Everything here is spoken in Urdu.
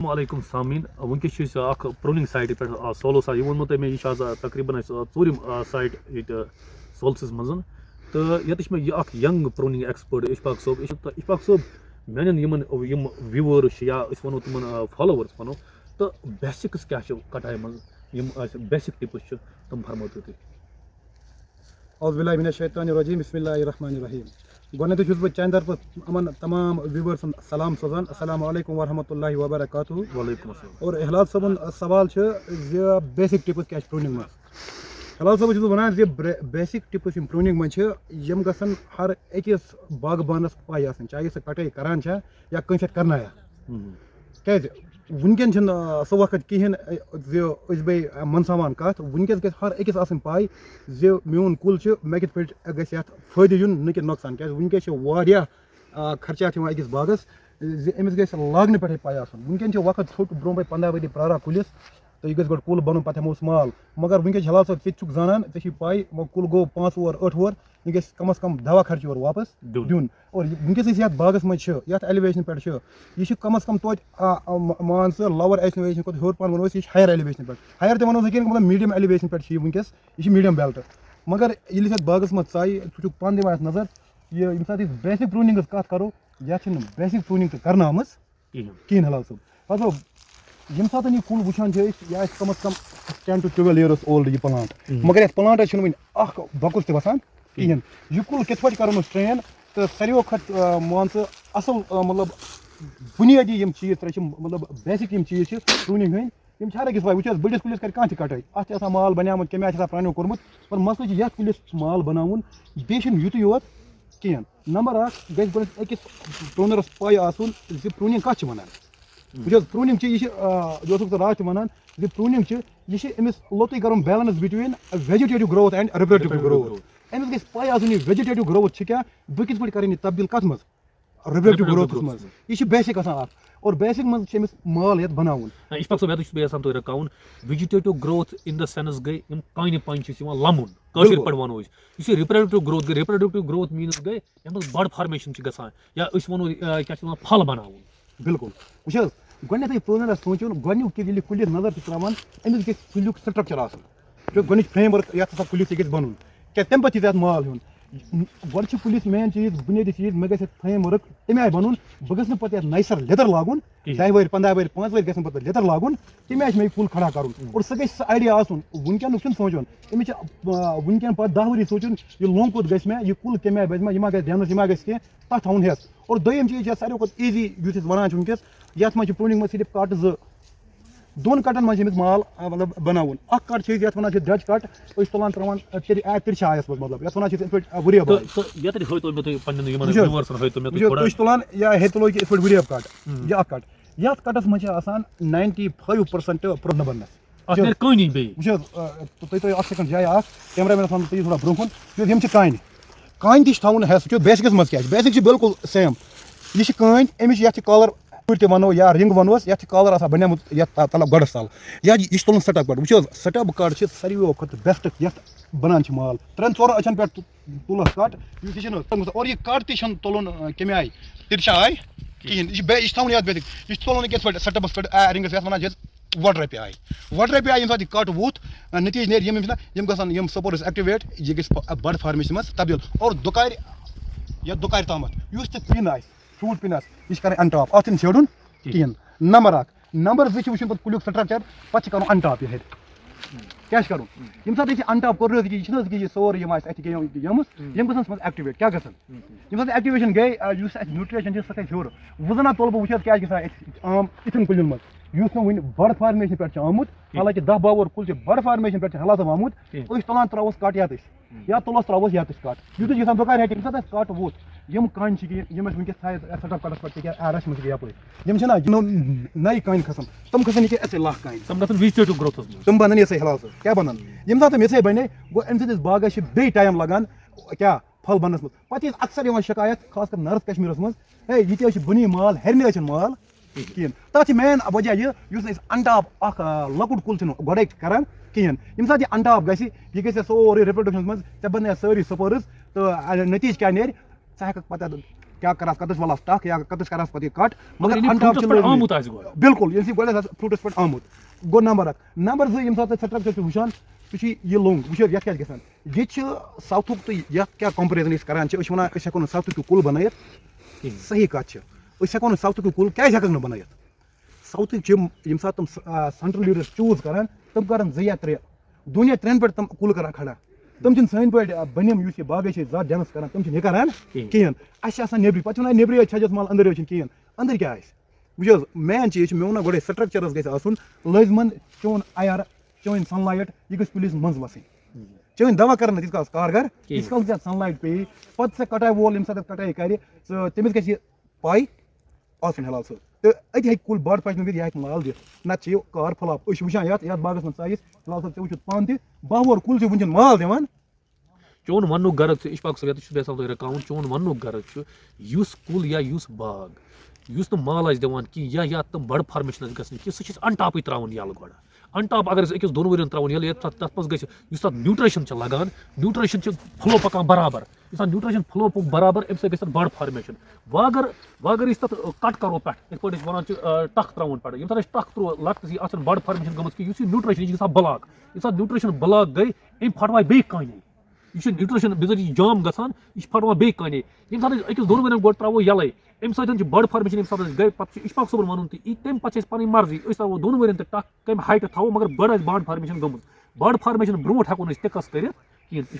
السلام علیکم سامعین ونکس چھِ أسۍ اکھ پروننگ سائٹہِ پٮ۪ٹھ سولو سائٹ یہ ووٚنمو تۄہہِ مےٚ یہِ چھِ آز تقریٖباً اَسہِ ژوٗرِم سائٹ ییٚتہِ سولسَس منٛز تہٕ ییٚتہِ چھِ مےٚ یہِ اکھ ینگ پروننگ ایکسپٲرٹ اشفاق صٲب اشفاق صٲب میانٮ۪ن یِم وِوٲرٕس چھِ یا أسۍ وَنو تِمن فالوورٕس وَنو تہٕ بیسِکٕس کیاہ چھِ کٹایہِ منٛز یِم اَسہِ بیسِک ٹِپٕس چھِ تِم فرمٲتو تُہۍ. اعوذ باللہ من الشیطان الرجیم بسم اللہ الرحمن الرحیم. گۄڈنٮ۪تھٕے چھُس بہٕ چانہِ طرفہٕ یِمن تمام وِوٲرسن سلام سوزان السلام علیکم ورحمۃ اللہ وبرکاتہ. وعلیکم السلام. اور ہلال صٲبُن سوال چھُ زِ بیسِک ٹِپٕس کیاہ چھِ پرٛونِنٛگ منٛز. ہلال صٲبس چھُس بہٕ وَنان زِ بیسِک ٹِپٕس یِم پرٛونِنٛگ منٛز چھِ یِم گژھن ہر أکِس باغبانس پاے آسٕنۍ چاہے سۄ کٹٲے کران چھا یا کٲنٛسہِ اَتھِ کرنایا. کیازِ وٕنکیٚن چھُنہٕ سُہ وقت کِہینۍ زِ أسۍ بیٚیہِ منساوان کتھ. وٕنکیٚس گژھِ ہر أکِس آسٕنۍ پاے زِ میون کُل چھُ مےٚ کِتھ پٲٹھۍ گژھِ یتھ فٲیدٕ یُن نہ کہِ نۄقصان. کیازِ وٕنکیٚس چھِ واریاہ خرچات یِوان أکِس باغس زِ أمِس گژھِ لاگنہٕ پٮ۪ٹھٕے پاے آسُن. وٕنکیٚن چھُ وقت ژھوٚٹ برونٛہہ باے 15 ؤری پرٛاران کُلِس تہٕ یہِ گژھِ گۄڈٕ کُل بنُن پتہٕ ہٮ۪موس مال. مگر وٕنکیٚس چھِ حلال صٲب ژٕ تہِ چھُکھ زانان ژےٚ چھِ پاے کُل گوٚو 5 وُہر 8 وُہر یہِ گژھِ کم از کم دوا خرچہٕ یورٕ واپس دیُن. اور وٕنکیٚس أسۍ یتھ باغس منٛز چھِ یتھ ایلویشنہِ پٮ۪ٹھ چھِ یہِ چھُ کم از کم توتہِ مان ژٕ لوور ایلویشن کھۄتہٕ ہیوٚر پہن ونو أسۍ یہِ چھِ ہایر ایلویشنہِ پٮ۪ٹھ. ہایر تہِ ونو کینٛہہ مطلب میٖڈیم ایلویشنہِ پٮ۪ٹھ چھِ یہِ وٕنکیٚس یہِ چھِ میٖڈیم بیلٹ. مگر ییٚلہِ أسۍ یتھ باغس منٛز ژایہِ ژٕ چھُکھ پانہٕ دِوان اتھ نظر ییٚمہِ ساتہٕ أسۍ بیسِک پرٛونِنٛگ ہٕنٛز کتھ کرو یتھ چھِنہٕ بیسِک پرٛونِنٛگ تہِ کرنٲومٕژ کِہینۍ حلال صٲب. مطلب ییٚمہِ ساتہٕ یہِ کُل وٕچھان چھِ أسۍ یہِ آسہِ کم از کم 10 to 12 years old یہِ پلانٹ. مگر یتھ پلانٹس چھُنہٕ وُنہِ اکھ بۄکُس تہِ وسان کِہینۍ. یہِ کُل کِتھ پٲٹھۍ کرو أسۍ ٹرین تہٕ ساروٕے کھۄتہٕ مان ژٕ اصل مطلب بُنیٲدی یِم چیٖز ترٛےٚ چھِ مطلب بیسِک یِم چیٖز چھِ پرٛونِنٛگ ہٕنٛدۍ یِم چھِ ہر أکِس پاے. وٕچھ حظ بٔڑِس کُلِس کرِ کانٛہہ تہِ کٹٲے اتھ چھِ آسان مال بنیومُت کمہِ آیہِ چھِ آسان پرٛانیو کوٚرمُت. پر مسلہٕ چھُ یتھ کُلِس مال بناوُن بیٚیہِ چھُنہٕ یُتُے یوت کینٛہہ. نمبر اکھ گژھِ گۄڈٕ أکِس پرٛونرس پاے آسُن زِ پرٛونِنٛگ کتھ چھِ ونان. وٕچھ حظ پرٛونِنٛگ چھِ یہِ چھِ یہِ اوسُکھ ژٕ راتھ تہِ ونان زِ پرٛونِنٛگ چھِ یہِ چھِ أمِس لوٚتُے کرُن balance between vegetative growth and reproductive growth. أمِس گژھِ پاے آسُن یہِ ویجِٹیٹِو گروتھ چھِ کیاہ بہٕ کِتھ پٲٹھۍ کرٕنۍ یہِ تبدیل کتھ منٛز رِپرڈکٹِو گروتھس منٛز. یہِ چھِ بیسِک آسان اکھ. اور بیسِک منٛز چھِ أمِس مال یتھ بناوُن. اشفاق صٲب یتھ چھُس بہٕ یژھان تُہۍ رُکاوُن ویجِٹیٹِو گروتھ اِن د سینس گٔے یِم کانہِ پنہِ چھِ یِوان لمُن کٲشِر پٲٹھۍ ونو أسۍ. یُس یہِ رِپرڈکٹِو گروتھ گٔے رِپرڈکٹِو گروتھ میٖنٕز گٔے یتھ منٛز بڑ فارمیشن چھِ گژھان یا أسۍ ونو کیاہ چھِ وَنان پھل بناوُن. بالکل. وٕچھ حظ گۄڈنیٚتھٕے پرٛونرس سونٛچُن گۄڈنیُک ییٚلہِ کُلِس نظر چھِ تراوان أمِس گژھِ کُلیُک سٹرکچر آسُن. گۄڈنِچ فریم ؤرک یتھ ہسا کُلِس یہِ گژھِ بنُن. کیازِ تمہِ پتہٕ چھِ اتھ مال ہیوٚن. گۄڈٕ چھُ کُلِس مین چیٖز بُنیٲدی چیٖز مےٚ گژھِ اتھ فریم ؤرک تمہِ آیہِ بنُن بہٕ گژھٕ نہٕ پتہٕ یتھ نَیہِ سر لیٚدر لاگُن 10 ؤری 15 ؤری 5 ؤری گژھن پتہٕ لیٚدر لاگُن تمہِ آیہِ چھُ مےٚ یہِ کُل کھڑا کرُن. اور سُہ گژھِ سُہ آیڈیا آسُن وٕنکیٚنُک چھُنہٕ سونٛچُن أمِس چھِ وٕنکیٚن پتہٕ 10 ؤری سونٛچُن یہِ لوٚنٛگ کوٚت گژھِ مےٚ یہِ کُل کمہِ آیہِ بَنہِ مےٚ یہِ ما گژھِ ڈیمیج یہِ ما گژھِ کینٛہہ تتھ تھاوُن ہٮ۪س. اور دوٚیِم چیٖز چھِ ساروی کھۄتہٕ ایٖزی یُس أسۍ ونان چھِ وٕنکیٚس یتھ منٛز چھِ پرٛونِنٛگ منٛز صرف کٹ 2 2 کٹن منٛز چھِ أمِس مال مطلب بناوُن. اکھ کٹ چھِ أسۍ یتھ ونان چھِ دَج کٹ أسۍ چھِ تُلان تراوان تِرچھِ آیس منٛز مطلب یتھ ونان چھِ یِتھ پٲٹھۍ ؤریب. تُہۍ چھِ تُلان یا ہے تُلو یِتھ پٲٹھۍ ؤریب کٹ یہِ اکھ کٹ. یتھ کٹس منٛز چھِ آسان 95% پرٛون بننس. وٕچھ حظ تُہۍ تھٲیِو اکھ سیکنڈ جایہِ اکھ کیمرا مینس ونہٕ تُہۍ تھوڑا برونٛہہ کُن. یِم چھِ کانہِ کانہِ تہِ چھِ تھاوُن ہٮ۪س. وٕچھو بیسِکس منٛز کیاہ چھِ بیسِک چھِ بالکل سیم. یہِ چھِ کٲنۍ أمِس چھِ یتھ چھِ کالر تہِ ونو یا رنٛگ ونوس یتھ چھِ کالر آسان بنیومُت یتھ تلہٕ گۄڈس تل یا یہِ چھُ تُلُن سٹپ کٹ. وٕچھ حظ سٹپ کٹ چھِ ساروٕیو کھۄتہٕ بیسٹ یتھ بنان چھِ مال 3-4 أچھن پٮ۪ٹھ تُلس کٹ یُس یہِ چھُنہٕ. اور یہِ کٹ تہِ چھُنہٕ تُلُن کمہِ آیہِ تِرچھِ آیہِ کِہینۍ. یہِ چھُ تھاوُن یتھ بیسِک. یہِ چھُ تُلُن کِتھ پٲٹھۍ سٹپس پٮ۪ٹھ رنٛگس یتھ ونان چھِ أسۍ وۄڈرپہِ آیہِ. وۄڈرپہِ آیہِ ییٚمہِ ساتہٕ یہِ کٹ ووٚتھ نٔتیٖجہٕ نیرِ یِم گژھن یِم سپورٹس ایکٹِویٹ یہِ گژھِ بڑ فارمیشن منٛز تبدیل. اور دُکارِ یتھ دُکارِ تامتھ یُس تہِ پِن آسہِ فرٛوٗٹ پِن آسہِ یہِ چھِ کرٕنۍ ان ٹاپ اتھ چھُنہٕ شیرُن کِہینۍ. نمبر اکھ. نمبر 2 چھِ وٕچھُن پتہٕ کُلیُک سٹرکچر پتہٕ چھِ کرُن ان ٹاپ یہِ ہیٚرِ. کیاہ چھُ کرُن ییٚمہِ ساتہٕ أسۍ ان ٹاپ کوٚر حظ یہِ چھِنہٕ حظ یہِ سورُے یِم آسہِ اَتہِ گٔمٕژ یِم گژھن منٛز ایکٹِویٹ کیاہ گژھن. ییٚمہِ ساتہٕ ایکٹِویشن گٔے یُس اَسہِ نیوٗٹرِشن چھِ سۄ کھسہِ ہیوٚر. وُزنا تُلہٕ بہٕ وٕچھ حظ کیاہ چھِ گژھان عام یِتھٮ۪ن کُلٮ۪ن منٛز یُس نہٕ وُنہِ بڑ فارمیشن پٮ۪ٹھ چھُ آمُت. حالانکہِ 10-12 وُہُر کُل چھُ بڑ فارمیشن پٮ۪ٹھ چھُ حالات آمُت. أسۍ تُلان تراووس کٹ یتٕس یا تُلوس تراووس یتٕس کٹ یُتھُے گژھان دُکان ہیٚٹہِ ییٚمہِ ساتہٕ اَسہِ کٹ ووٚتھ یِم کانہِ چھِ یِم اَسہِ وٕنکیٚس تھایہِ سٹپ کٹس پٮ۪ٹھ تِکیازِ رش منٛز گٔے یپٲرۍ یِم چھِنہ نَیہِ کانہِ کھسان تِم کھسن ییٚکیاہ اَسے لاکھ کانہِ تِم گژھن ویجِٹیٹِو گروتھس منٛز تِم بنن یِژھے حلال صٲب کیاہ بنن. ییٚمہِ ساتہٕ تِم یِژھے بنے گوٚو اَمہِ سۭتۍ أسۍ باغس چھِ بیٚیہِ ٹایم لگان کیاہ پھل بننس منٛز. پتہٕ چھِ اکثر یِوان شکایت خاص کر نارٕتھ کشمیٖرس منٛز ہے ییٚتہِ حظ چھِ بُنی مال ہیٚرنہِ حظ چھُنہٕ مال کِہینۍ. تتھ چھِ مین وجہ یہِ یُس أسۍ ان ٹاپ اکھ لۄکُٹ کُل چھُنہٕ گۄڈے کران کِہینۍ. ییٚمہِ ساتہٕ یہِ ان ٹاپ گژھِ یہِ گژھِ سورُے رِپرڈکشنس منٛز ژےٚ بنایہِ سٲری سپورٕز تہٕ نتیٖجہٕ کیاہ نیرِ ژٕ ہٮ۪ککھ پتہٕ کیا کرس کتس ولس ٹک یا کتس کرس پتہ کٹ مگر یعنی انٹاپ fruitس پٮ۪ٹھ آمُت آسہِ گۄڈٕ. بالکل ییٚلہِ گۄڈٕ فروٗٹس پٮ۪ٹھ آمُت گوٚو نمبر اکھ نمبر زٕ ییٚمہِ ساتہٕ سٹرکچر چھِ وٕچھان سُہ چھِ یہِ لوٚنٛگ وٕچھو یتھ کیٛاہ چھِ گژھان ییٚتہِ چھِ ساوتھُک تہٕ یتھ کیٛاہ کمپیرزن أسۍ کران چھِ أسۍ چھِ ونان أسۍ ہٮ۪کو نہٕ ساوتھُک یہِ کُل بنٲیِتھ صحیح کتھ چھِ أسۍ ہٮ۪کو نہٕ ساوتھُک یہِ کُل کیٛازِ ہٮ۪ککھ نہٕ بنٲیِتھ ساوتھٕکۍ چھِ ییٚمہِ ساتہٕ تِم سینٹرل لیٖڈرس چوٗز کران تِم کرن 2 یا 3 2 یا 3 پٮ۪ٹھ تِم کُل کران کھڑا تِم چھِنہٕ سٲنۍ پٲٹھۍ بٔنِم یُس یہِ باغے چھِ زیادٕ ڈٮ۪نٕس کران تِم چھِنہٕ یہِ کران کِہیٖنۍ اَسہِ چھِ آسان نیبرٕے پتہٕ چھِ ونان نیبرٕے یٲژ چھَجس مال أنٛدرۍ چھِنہٕ کِہیٖنۍ أنٛدرۍ کیٛاہ آسہِ وٕچھ حظ مین چیٖز چھُ مےٚ ووٚننا گۄڈے سٹرکچر حظ گژھِ آسُن لٲزمن چون اَیر چٲنۍ سن لایٹ یہِ گژھِ کُلِس منٛز وسٕنۍ چٲنۍ دوا کرن نہٕ تیٖتِس کالس کارگر ییٖتِس کالس ژےٚ سن لایٹ پیٚیی پتہٕ سۄ کٹاے وول ییٚمہِ ساتہٕ کٹٲے کرِ تٔمِس گژھِ یہِ پاے آسٕنۍ حلال صٲب تہٕ أتی ہیٚکہِ کُل بڑ پشنہٕ دِتھ یہِ ہیٚکہِ مال دِتھ نتہٕ چھِ یہِ کار فٕلاپ أسۍ چھِ وٕچھان یتھ باغس منٛز ژایِس حلال صٲب ژےٚ وٕچھُتھ پانہٕ تہِ 12 وُہُر کُل چھُ وٕنکٮ۪ن مال دِوان چون وننُک غرض چھُ اِشفاق صٲب ییٚتٮ۪تھ چھُس بہٕ یژھان تۄہہِ رُکاوُن چون وننُک غرض چھُ یُس کُل یا یُس باغ یُس نہٕ مال آسہِ دِوان کینٛہہ یا تِم بڑٕ فارمیشن آسہِ گژھان کینٛہہ سُہ چھِ أسۍ ان ٹاپٕے تراوُن یَلہٕ گۄڈٕ ان ٹاپ اگر أسۍ أکِس 2 ؤرین تراوُن ییٚلہِ تتھ منٛز گژھِ یُس تتھ نیوٗٹرِشن چھِ لگان نیوٗٹرِشن چھِ فلو پکان برابر یُس تتھ نیوٗٹرِشن فلو پوٚک برابر اَمہِ سۭتۍ گژھِ تتھ بڑ فارمیشن وۄنۍ اگر أسۍ تتھ کٹ کرو پٮ۪ٹھ یِتھ پٲٹھۍ أسۍ ونان چھِ ٹکھ تراوُن پٮ۪ٹھ ییٚمہِ ساتہٕ أسۍ ٹکھ ترٛوو لۄکٹِس یہِ اتھ چھنہٕ بڑ فارمیشن گٔمٕژ کینٛہہ یُس یہِ نیوٗٹرِشن یہِ چھِ گژھان بلاک ییٚمہِ ساتہٕ نیوٗٹرِشن بلاک گٔے أمۍ پھٹراے بیٚیہِ کانے یہِ چھُ نیوٗٹرِشن بِذٲتی یہِ جام گژھان یہِ چھِ پھٹراوان بیٚیہِ کانے ییٚمہِ ساتہٕ أسۍ أکِس 2 ؤرین گۄڈٕ تراوو یَلے اَمہِ سۭتۍ چھِ بڑ فارمیشن ییٚمہِ ساتہٕ أسۍ گٔے پتہٕ چھُ اِشفاق صٲبن وَنُن تہِ تَمہِ پتہٕ چھِ أسۍ پنٕنۍ مرضی أسۍ تراوو 2 ؤرین تہِ ٹکھ کمہِ ہایٹہٕ تھاوو مگر بڑ آسہِ بڑ فارمیشن گٔمٕژ بڑ فارمیشن برونٛٹھ ہٮ۪کو نہٕ أسۍ ٹِکس کٔرِتھ کِہیٖنۍ